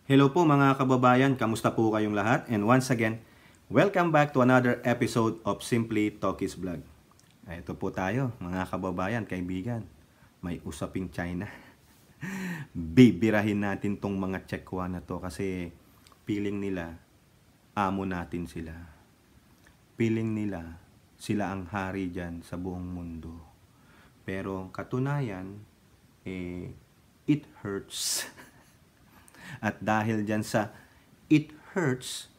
Hello po mga kababayan, kamusta po kayong lahat? And once again, welcome back to another episode of Simply Talkies Vlog. Ito po tayo mga kababayan, kaibigan. May usaping China. Bibirahin natin tong mga Tsekwa na to kasi feeling nila amo natin sila. Feeling nila sila ang hari dyan sa buong mundo. Pero katunayan, it hurts. At dahil dyan sa it hurts,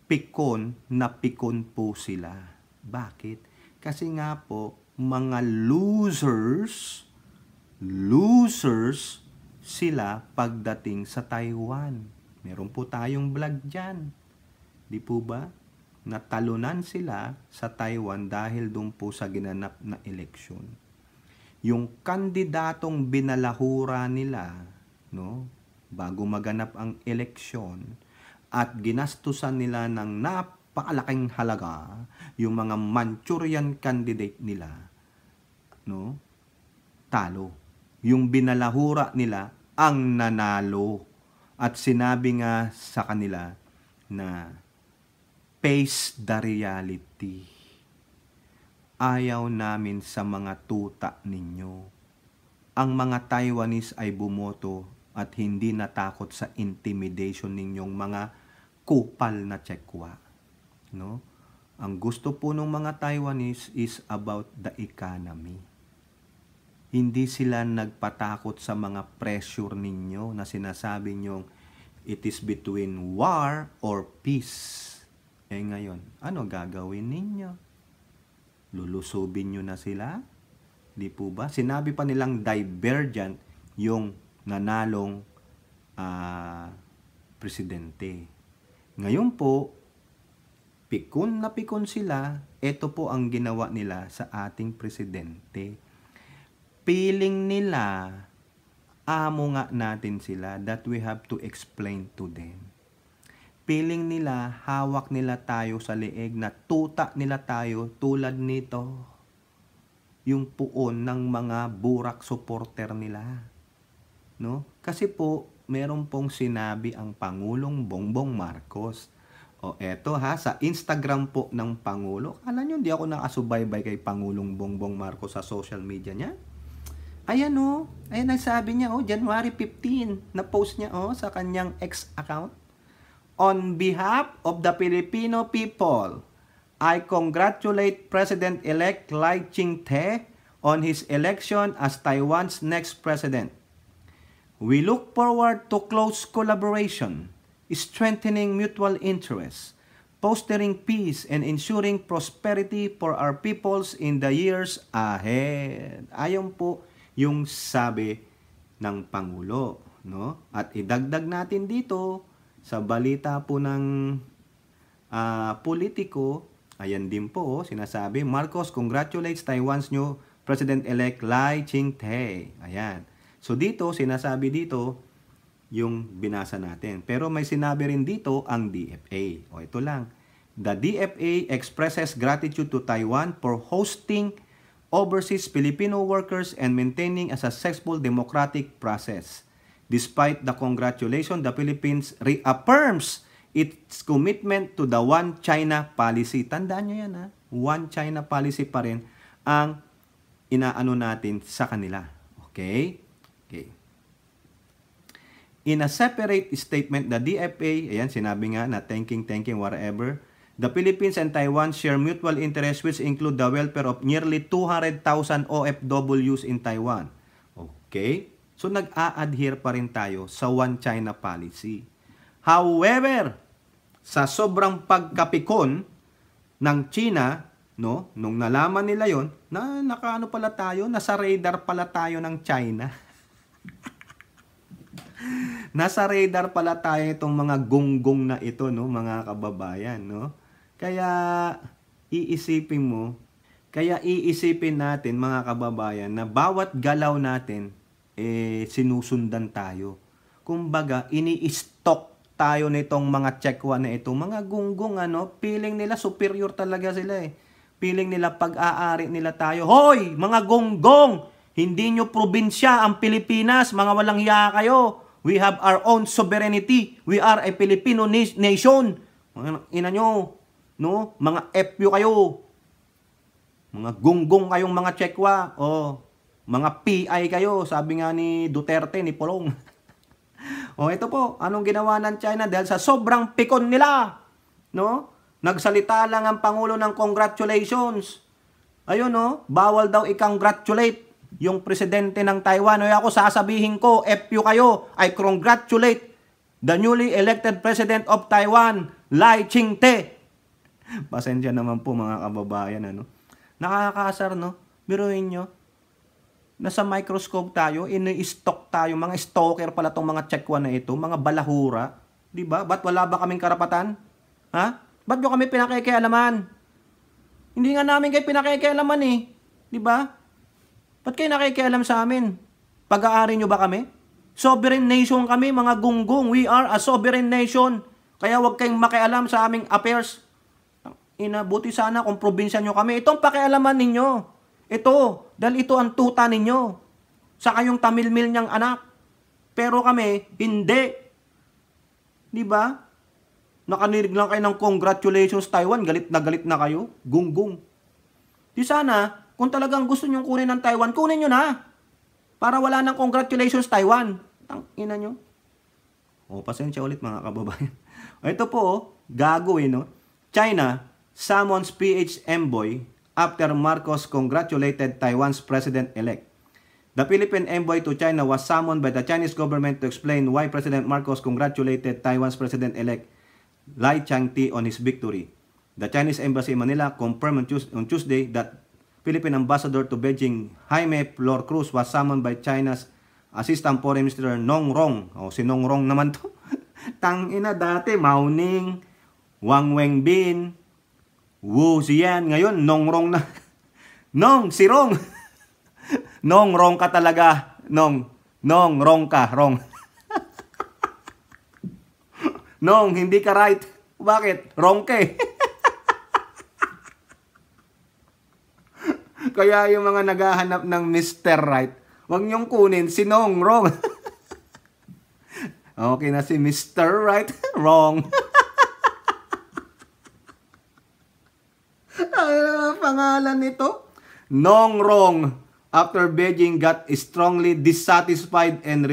pikon na pikon po sila. Bakit? Kasi nga po, mga losers sila pagdating sa Taiwan. Meron po tayong vlog dyan. Di po ba? Natalunan sila sa Taiwan dahil doon po sa ginanap na eleksyon. Yung kandidatong binalahura nila, no? Bago maganap ang eleksyon at ginastusan nila ng napakalaking halaga yung mga Manchurian candidate nila, no? Talo. Yung binalahura nila ang nanalo at sinabi nga sa kanila na face the reality. Ayaw namin sa mga tuta ninyo. Ang mga Taiwanese ay bumoto at hindi natakot sa intimidation ninyong mga kupal na Tsekwa. No? Ang gusto po ng mga Taiwanese is about the economy. Hindi sila nagpatakot sa mga pressure ninyo na sinasabi nyong it is between war or peace. Ngayon, ano gagawin ninyo? Lulusubin nyo na sila? Di po ba? Sinabi pa nilang divergent yung nanalong presidente. Ngayon po, pikon na pikon sila, ito po ang ginawa nila sa ating presidente. Feeling nila, amo nga natin sila that we have to explain to them. Feeling nila, hawak nila tayo sa leeg na tuta nila tayo tulad nito. Yung puon ng mga burak supporter nila. No? Kasi po, meron pong sinabi ang Pangulong Bongbong Marcos. O eto ha, sa Instagram po ng Pangulo. Kala nyo, hindi ako nakasubaybay kay Pangulong Bongbong Marcos sa social media niya. Ayan o, ayan ang sabi niya January 15, na post niya sa kanyang X account. On behalf of the Filipino people, I congratulate President-elect Lai Ching-te on his election as Taiwan's next president. We look forward to close collaboration, strengthening mutual interests, fostering peace, and ensuring prosperity for our peoples in the years ahead. Ayon po yung sabi ng Pangulo. No? At idagdag natin dito sa balita po ng politiko, ayan din po sinasabi, Marcos congratulates Taiwan's new President-elect Lai Ching-te. Ayan. So dito, sinasabi dito yung binasa natin. Pero may sinabi rin dito ang DFA. Ito lang. The DFA expresses gratitude to Taiwan for hosting overseas Filipino workers and maintaining a successful democratic process. Despite the congratulation, the Philippines reaffirms its commitment to the One China policy. Tandaan nyo yan ha. One China policy pa rin ang inaano natin sa kanila. Okay? Okay. In a separate statement, the DFA, ayan, sinabi nga na thanking, whatever, the Philippines and Taiwan share mutual interests which include the welfare of nearly 200,000 OFWs in Taiwan. Okay? So, nag-a-adhere pa rin tayo sa One China policy. However, sa sobrang pagkapikon ng China, no, nung nalaman nila yon na nakaano pala tayo, nasa radar pala tayo ng China. Nasa radar pala tayo itong mga gonggong na ito, no, mga kababayan, no? Kaya iisipin natin, mga kababayan, na bawat galaw natin sinusundan tayo. Kumbaga, ini-stalk tayo nitong mga Tsekwa na ito, mga gonggong feeling nila superior talaga sila Feeling nila pag-aari nila tayo. Hoy, mga gonggong! Hindi nyo probinsya ang Pilipinas, mga walang hiya kayo. We have our own sovereignty. We are a Filipino nation. Mga ina nyo, no? Mga FU kayo. Mga gunggong kayong mga Chekwa. O, mga PI kayo. Sabi nga ni Duterte, ni Pulong. O, ito po, anong ginawa ng China dahil sa sobrang pikon nila, no? Nagsalita lang ang Pangulo ng congratulations. Ayun, no? Bawal daw i-congratulate yung presidente ng Taiwan. O, ako sasabihin ko, FU kayo, I congratulate the newly elected president of Taiwan, Lai Ching-te. Pasensya naman po mga kababayan, ano? Nakakasar, no? Biruin nyo. Nasa microscope tayo, ini-stalk tayo, mga stalker pala tong mga Chekwa na ito, mga balahura. Diba? Ba't wala ba kaming karapatan? Ha? Ba't nyo kami pinakikialaman? Hindi nga namin kayo pinakikialaman eh. Diba? Ba't kayo nakikialam sa amin? Pag-aari nyo ba kami? Sovereign nation kami, mga gunggong. We are a sovereign nation. Kaya huwag kayong makialam sa aming affairs. Inabuti sana kung probinsya nyo kami. Itong pakialaman ninyo. Ito, dahil ito ang tuta ninyo. Sa kayong tamilmil niyang anak. Pero kami, hindi. Diba? Nakanirig lang kayo ng congratulations Taiwan, galit na kayo. Gunggong. Di sana, kung talagang gusto nyong kunin ng Taiwan, kunin nyo na. Para wala ng congratulations Taiwan. Tangina nyo. O, pasensya ulit mga kababayan. Ito po, gago eh, no? China summons PH envoy after Marcos congratulated Taiwan's president-elect. The Philippine envoy to China was summoned by the Chinese government to explain why President Marcos congratulated Taiwan's president-elect Lai Ching-te on his victory. The Chinese embassy in Manila confirmed on Tuesday that Philippine ambassador to Beijing, Jaime Flor Cruz, was summoned by China's Assistant Foreign Minister Nong Rong. O, si Nong Rong naman to. Tangina dati, Mao Ning, Wang Wenbin, Wu Ziyan. Ngayon, Nong Rong na. Nong, si Rong. Nong Rong ka talaga. Nong Rong ka. Rong. Nong, hindi ka right. Bakit? Wrong ka eh. Kaya yung mga naghahanap ng Mr. Right, huwag niyong kunin si Nong Rong. Okay na si Mr. Right, wrong. Ano pangalan nito? Nong Rong. After Beijing got strongly dissatisfied and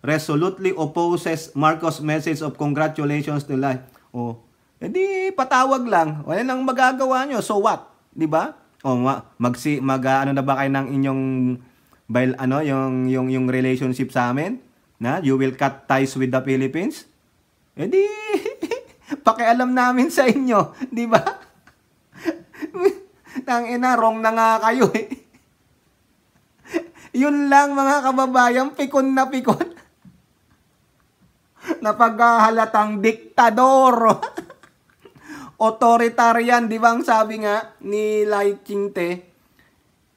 resolutely opposes Marcos' message of congratulations to Lai. Oh, edi patawag lang. Wala nang magagawa nyo. So what? 'Di ba? Oh, ano na ba kayo ng inyong yung relationship sa amin? Na you will cut ties with the Philippines? Edi pakialam namin sa inyo, 'di ba? Tangina, wrong na nga kayo eh. Yun lang mga kababayan, pikon na pikon. Napaghahalatang diktador. Authoritarian, di ba ang sabi nga ni Lai Ching-te?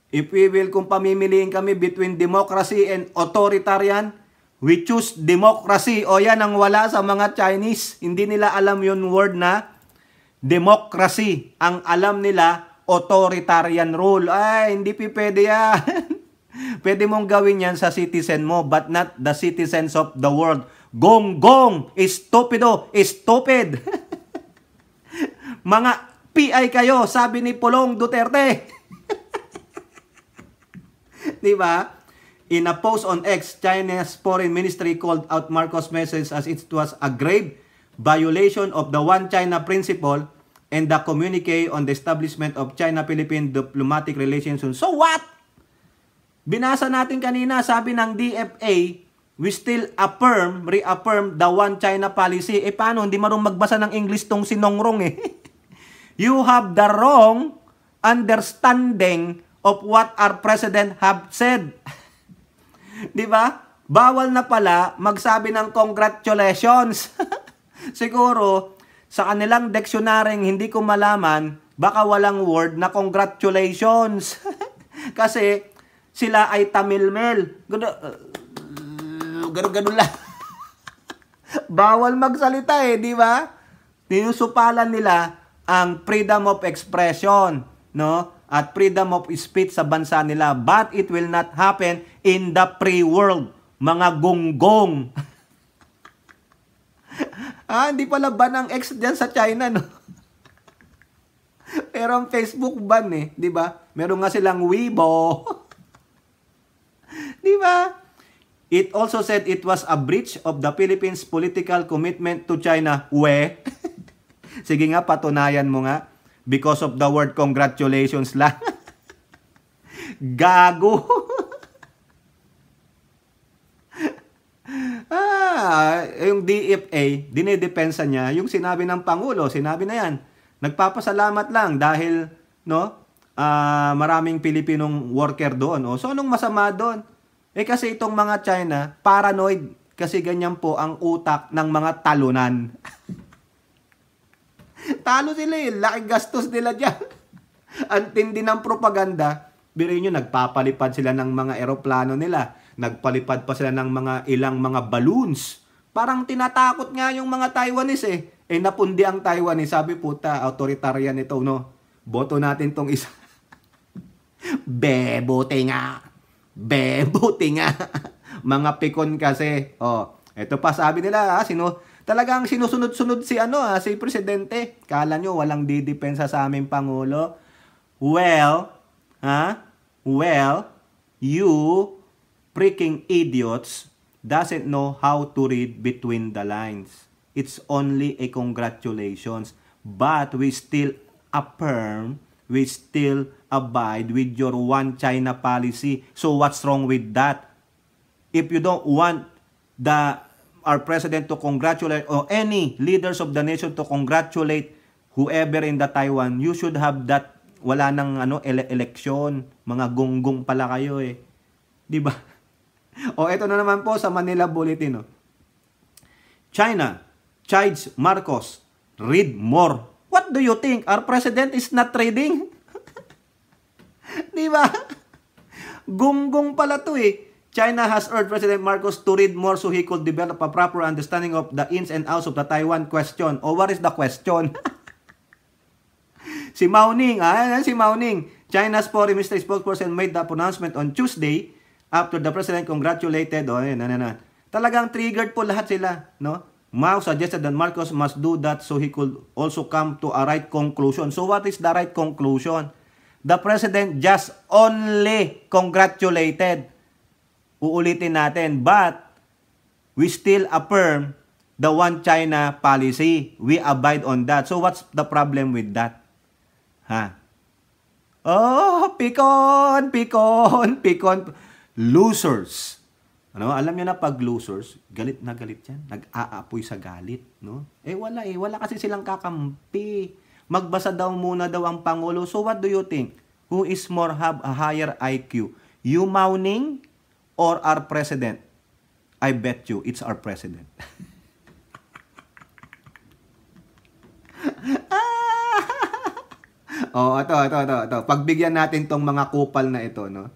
If we will, kung pamimiliin kami between democracy and authoritarian, we choose democracy. O yan ang wala sa mga Chinese. Hindi nila alam yung word na democracy. Ang alam nila, authoritarian rule. Ay, hindi pwede yan. Pwede mong gawin yan sa citizen mo, but not the citizens of the world. Gong, estupido, stupid. Mga PI kayo, sabi ni Pulong Duterte. Diba? In a post on X, China's foreign ministry called out Marcos' message as it was a grave violation of the One China principle and the communique on the establishment of China-Philippine diplomatic relations. So what? Binasa natin kanina, sabi ng DFA, we still reaffirm the One China policy. Eh paano? Hindi marunong magbasa ng English tong si Nong Rong eh. You have the wrong understanding of what our president have said. Di ba? Bawal na pala magsabi ng congratulations. Siguro, sa kanilang dictionary hindi ko malaman, baka walang word na congratulations. Kasi, sila ay tamilmel. Ganun lang. Bawal magsalita eh, di ba? Tinusupalan nila ang freedom of expression, no? At freedom of speech sa bansa nila. But it will not happen in the free world. Mga gunggong. Hindi pala ban ang X dyan sa China, no? Pero ang Facebook ban eh, di ba? Meron nga silang Weibo. Di ba? It also said it was a breach of the Philippines' political commitment to China. Sige nga, patunayan mo nga. Because of the word congratulations lang. Gago. Yung DFA, dinidepensa niya yung sinabi ng Pangulo. Sinabi na yan. Nagpapasalamat lang dahil maraming Pilipinong worker doon. So anong masama doon? Kasi itong mga China, paranoid. Kasi ganyan po ang utak ng mga talunan. Talo sila eh. Laking gastos nila dyan. Ang tindi ng propaganda. Biruin nyo, nagpapalipad sila ng mga eroplano nila. Nagpalipad pa sila ng ilang mga balloons. Parang tinatakot nga yung mga Taiwanese eh. Napundi ang Taiwanese. Sabi puta, authoritarian ito, no? Boto natin tong isa. Bebote nga. Bebote nga. Mga pikon kasi. Ito pa sabi nila, talagang sinusunod-sunod si si presidente. Kala nyo walang didepensa sa aming pangulo? Well, you freaking idiots doesn't know how to read between the lines. It's only a congratulations. But we still affirm, we still abide with your one China policy. So what's wrong with that? If you don't want our president to congratulate or any leaders of the nation to congratulate whoever in the Taiwan, you should have that. Wala nang eleksyon, mga gonggong pala kayo eh. 'Di ba? Ito na naman po sa Manila Bulletin. China chides Marcos, read more. What do you think? Our president is not reading? 'Di ba? Gonggong pala 'to eh. China has urged President Marcos to read more so he could develop a proper understanding of the ins and outs of the Taiwan question. What is the question? Si Mao Ning, si Mao Ning, China's foreign ministry spokesperson made the pronouncement on Tuesday after the president congratulated. Talagang triggered po lahat sila, no? Mao suggested that Marcos must do that so he could also come to a right conclusion. So what is the right conclusion? The president just only congratulated. Uulitin natin, but we still affirm the one China policy. We abide on that. So what's the problem with that? Pikon. Losers. Alam nyo na pag losers, galit na galit yan. Nag-aapoy sa galit, no? Wala kasi silang kakampi. Magbasa daw muna daw ang Pangulo. So what do you think? Who is more have a higher IQ? You, Mao Ning, or our president? I bet you it's our president. Ito. Pagbigyan natin tong mga kupal na ito, no?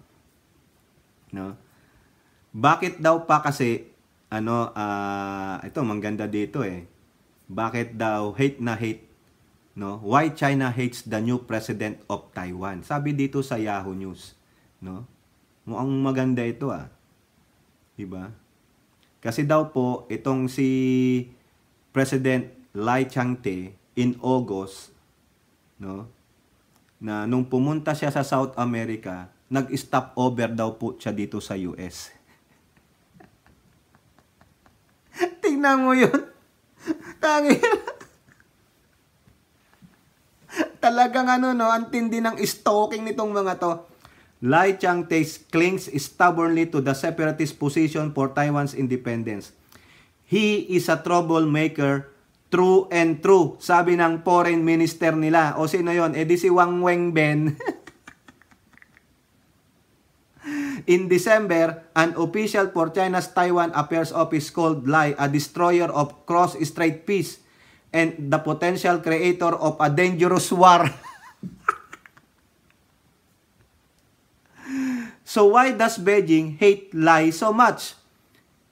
Bakit daw pa kasi, ito, mangganda dito eh. Bakit daw hate na hate, no? Why China hates the new president of Taiwan? Sabi dito sa Yahoo News, no? Mukhang maganda ito diba? Kasi daw po, itong si President Lai Chang-te in August, no? Na nung pumunta siya sa South America, nag-stop over daw po siya dito sa US. Tingnan mo yun. Tangin. Talagang ang tindi ng stalking nitong mga to. Lai Chang-te clings stubbornly to the separatist position for Taiwan's independence. He is a troublemaker, true and true, sabi ng foreign minister nila. Sino yon? Di si Wang Wenbin. In December, an official for China's Taiwan Affairs Office called Lai a destroyer of cross-strait peace and the potential creator of a dangerous war. So why does Beijing hate Lai so much?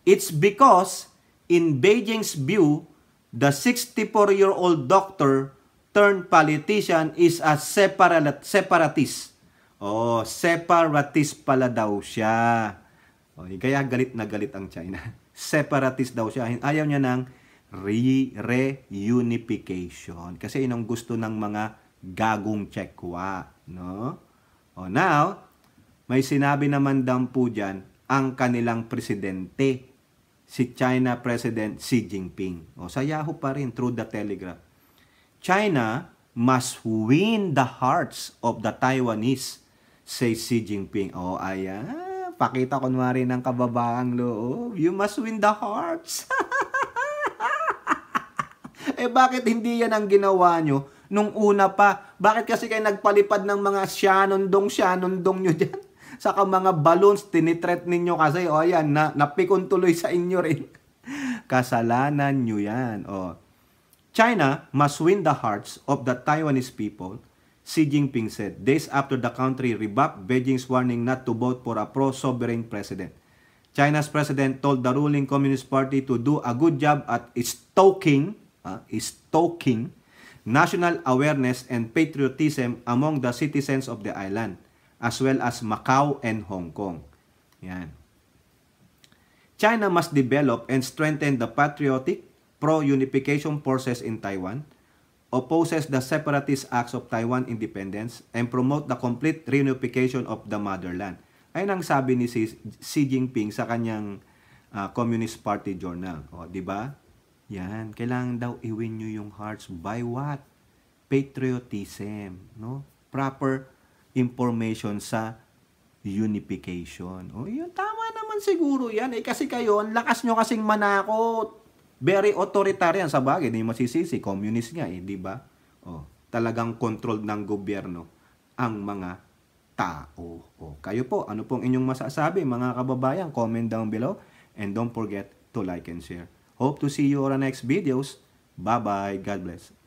It's because, in Beijing's view, the 64-year-old doctor turned politician is a separatist. Separatist pala daw siya. Kaya galit na galit ang China. Separatist daw siya. Ayaw niya ng reunification. Kasi yun ang gusto ng mga gagong Chekwa, no? O now, may sinabi naman daw po dyan ang kanilang presidente, si China President Xi Jinping. O sa Yahoo pa rin, through the Telegraph. China must win the hearts of the Taiwanese, says Xi Jinping. O ayan, pakita kunwari ng kababaang loob. You must win the hearts. Bakit hindi yan ang ginawa nyo nung una pa? Bakit kasi kayo nagpalipad ng mga syanondong nyo dyan? Saka mga balloons, tinitret ninyo kasi, o yan, napikon tuloy sa inyo rin. Kasalanan nyo yan. O. China must win the hearts of the Taiwanese people, Xi Jinping said, days after the country rebuffed Beijing's warning not to vote for a pro-sovereign president. China's president told the ruling Communist Party to do a good job at stoking national awareness and patriotism among the citizens of the island, as well as Macau and Hong Kong. Yan. China must develop and strengthen the patriotic pro-unification forces in Taiwan, opposes the separatist acts of Taiwan independence, and promote the complete reunification of the motherland. Ayun ang sabi ni Xi Jinping sa kanyang Communist Party Journal. O, di ba? Yan, kailangan daw i-win nyo yung hearts by what? Patriotism, no? Proper information sa unification. O, yun, tama naman siguro yan. Kasi kayo, ang lakas nyo kasing manakot. Very authoritarian sa bagay. Hindi masisisi. Communist nga di ba? O, talagang controlled ng gobyerno ang mga tao. O, kayo po, ano pong inyong masasabi, mga kababayan? Comment down below. And don't forget to like and share. Hope to see you on our next videos. Bye-bye. God bless.